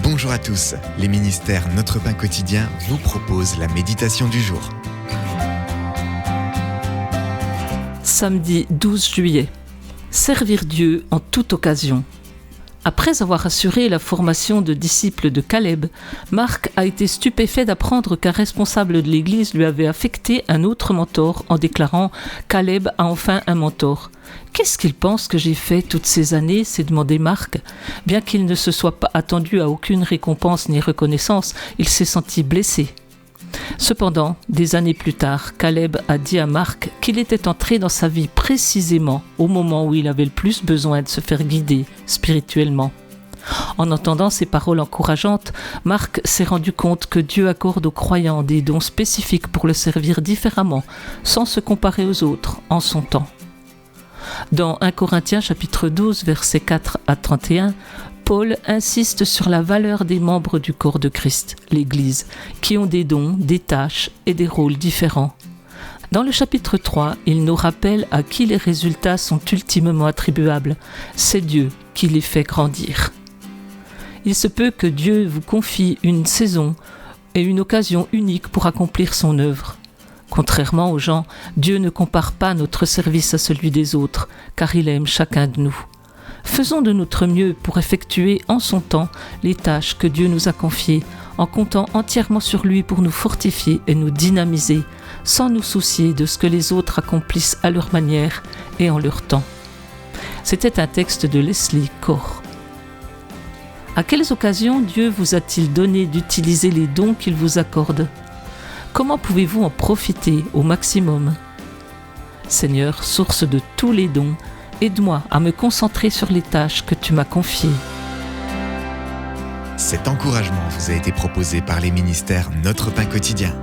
Bonjour à tous, les ministères Notre Pain Quotidien vous proposent la méditation du jour. Samedi 12 juillet. Servir Dieu en toute occasion. Après avoir assuré la formation de disciples de Caleb, Marc a été stupéfait d'apprendre qu'un responsable de l'Église lui avait affecté un autre mentor en déclarant « Caleb a enfin un mentor ». « Qu'est-ce qu'il pense que j'ai fait toutes ces années ?» s'est demandé Marc. Bien qu'il ne se soit pas attendu à aucune récompense ni reconnaissance, il s'est senti blessé. Cependant, des années plus tard, Caleb a dit à Marc qu'il était entré dans sa vie précisément au moment où il avait le plus besoin de se faire guider spirituellement. En entendant ces paroles encourageantes, Marc s'est rendu compte que Dieu accorde aux croyants des dons spécifiques pour le servir différemment, sans se comparer aux autres, en son temps. Dans 1 Corinthiens chapitre 12, versets 4 à 31, Paul insiste sur la valeur des membres du corps de Christ, l'Église, qui ont des dons, des tâches et des rôles différents. Dans le chapitre 3, il nous rappelle à qui les résultats sont ultimement attribuables. C'est Dieu qui les fait grandir. Il se peut que Dieu vous confie une saison et une occasion unique pour accomplir son œuvre. Contrairement aux gens, Dieu ne compare pas notre service à celui des autres, car il aime chacun de nous. Faisons de notre mieux pour effectuer en son temps les tâches que Dieu nous a confiées, en comptant entièrement sur lui pour nous fortifier et nous dynamiser, sans nous soucier de ce que les autres accomplissent à leur manière et en leur temps. C'était un texte de Leslie Corr. À quelles occasions Dieu vous a-t-il donné d'utiliser les dons qu'il vous accorde ? Comment pouvez-vous en profiter au maximum ? Seigneur, source de tous les dons, aide-moi à me concentrer sur les tâches que tu m'as confiées. Cet encouragement vous a été proposé par les ministères Notre Pain Quotidien.